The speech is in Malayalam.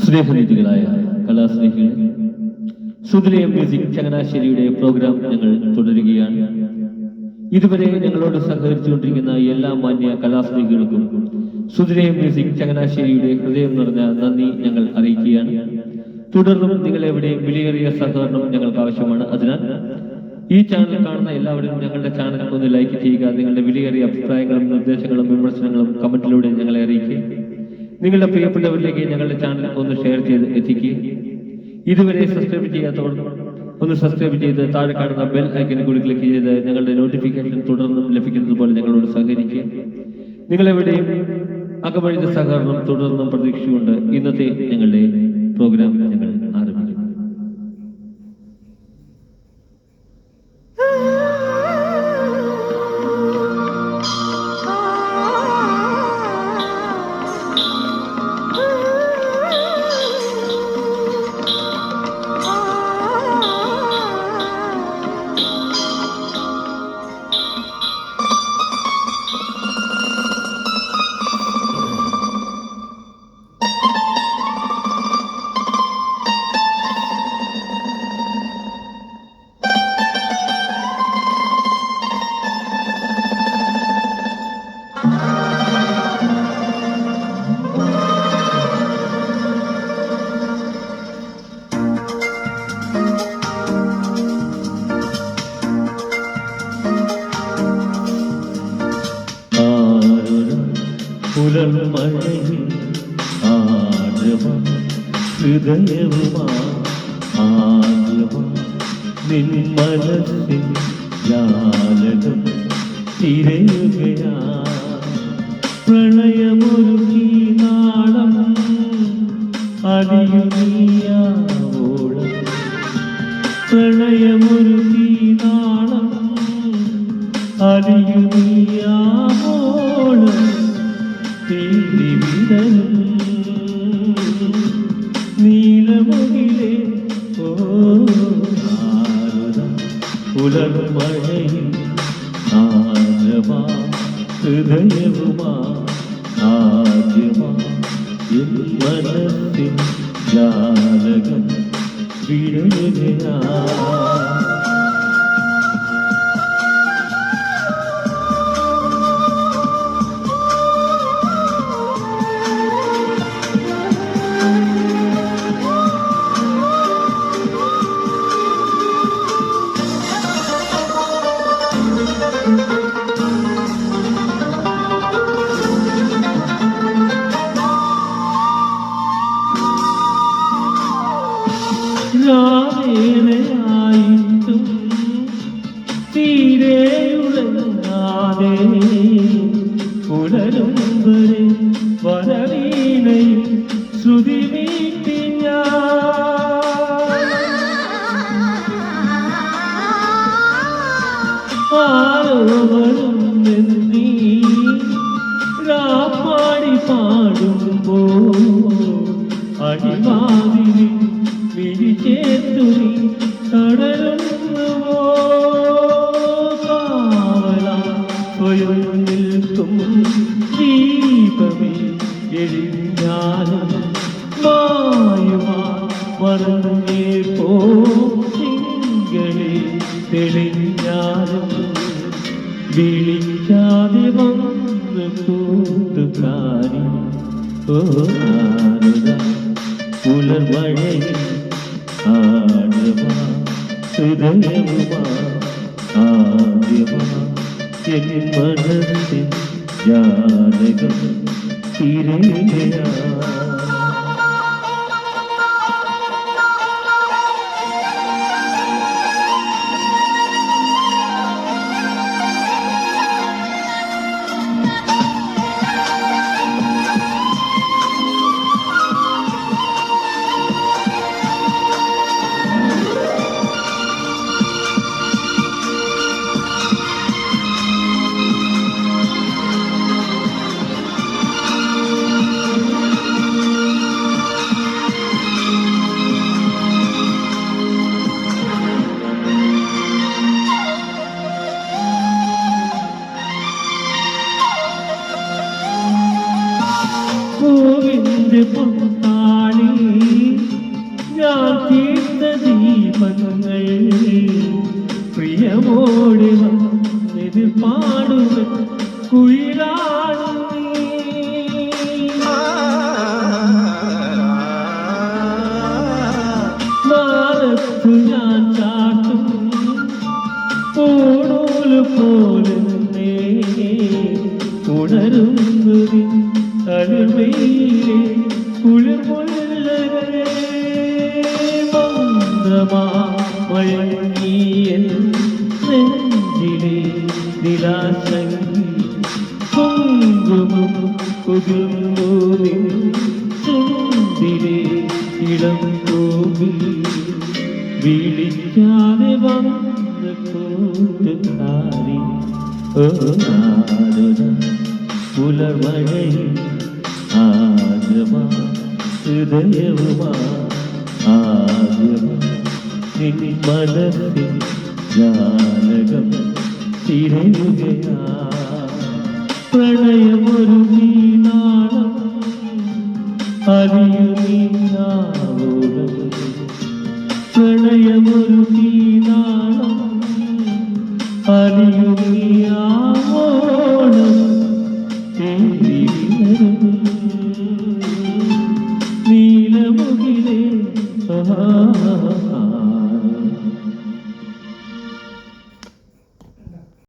സ്നേഹനീതികളായ കലാസ്നേഹികളെ, സുധിലയം മ്യൂസിക് ചങ്ങനാശ്ശേരിയുടെ പ്രോഗ്രാം ഞങ്ങൾ തുടരുകയാണ്. ഇതുവരെ ഞങ്ങളോട് സഹകരിച്ചുകൊണ്ടിരിക്കുന്ന എല്ലാ മാന്യ കലാസ്നേഹികൾക്കും സുധിലയം മ്യൂസിക് ചങ്ങനാശ്ശേരിയുടെ ഹൃദയം നിറഞ്ഞ നന്ദി ഞങ്ങൾ അറിയിക്കുകയാണ്. തുടർന്നും നിങ്ങളെവിടെയും വിലയേറിയ സഹകരണം ഞങ്ങൾക്ക് ആവശ്യമാണ്. അതിനാൽ ഈ ചാനൽ കാണുന്ന എല്ലാവരും ഞങ്ങളുടെ ചാനൽ ഒന്ന് ലൈക്ക് ചെയ്യുക. നിങ്ങളുടെ വിലയേറിയ അഭിപ്രായങ്ങളും നിർദ്ദേശങ്ങളും വിമർശനങ്ങളും കമന്റിലൂടെ ഞങ്ങളെ അറിയിക്കുക. നിങ്ങളുടെ പ്രിയപ്പെട്ടവരിലേക്ക് ഞങ്ങളുടെ ചാനൽ ഒന്ന് ഷെയർ ചെയ്ത് എത്തിക്കുക. ഇതുവരെ സബ്സ്ക്രൈബ് ചെയ്യാത്തവർ ഒന്ന് സബ്സ്ക്രൈബ് ചെയ്ത് താഴെ കാണുന്ന ബെൽ ഐക്കണിൽ കൂടി ക്ലിക്ക് ചെയ്ത് ഞങ്ങളുടെ നോട്ടിഫിക്കേഷൻ തുടർന്നും ലഭിക്കുന്നത് പോലെ ഞങ്ങളോട് സഹകരിക്കുക. നിങ്ങളെവിടെയും അകമഴിഞ്ഞ സഹകരണം തുടർന്നും പ്രതീക്ഷിച്ചുകൊണ്ട് ഇന്നത്തെ ഞങ്ങളുടെ പ്രോഗ്രാം ഞങ്ങൾ ആരംഭിക്കും. പുലർമഴയിൽ ആഴമാ ഹൃദയവുമാ ആഴമാ നിൻ മനസ്സിൻ ജാലകം തിരയുകയാ പ്രണയമൊരുക്കി നാളം അലിയുനിയാവോളം പ്രണയമൊരുക്കി നാളം അലിയുനിയാവോളം നീലമുകിലേ പുലർമഴയിൽ ആഴമാ ഹൃദയവുമാ ആദ്യമാ എൻ മനസ്സിൻ ജാലകം വിടരുകയാ ായിട്ടും തീരെയുളങ്ങാതെ പുലരും വരെ വരവീണയിൽ ശ്രുതി വീട്ടി ആരോവരും നീ രാപ്പാടി പാടുമ്പോ അടിവാതിലിൽ വിരിച്ചേത്തുനി തടരുന്നുവോ കാവലാ സ്വയം നിൽക്കും ദീപമേ എഴിഞ്ഞാലും മായുമാ മറന്നേ പോ തിങ്കളെ തെളിഞ്ഞാലും വിളിക്കാതെ വന്ന് കൂട്ടുകാരി ഓ പുലർമഴയിൽ ആഴമാ ഹൃദയവുമാ ആദ്യമാ എൻ മനസ്സിൻ ജാലകം തിരയുകയാ നിലാശങ്കി കുങ്കുമം കുതിർന്നു ചുണ്ടിലെ ഇളം തോവി വിളിക്കാതെ വന്ന കൂട്ടുകാരി പുലർമഴയിൽ ആദ്യമാ ഹൃദയവുമാ ആദ്യമാ നിൻ മനസ്സിൽ ജാലകം തിരയുകയാ പ്രണയമൊരു നീനാളം അറിയുന്നീനാവോളം പ്രണയമൊരു നീനാളം അറിയുന്നീ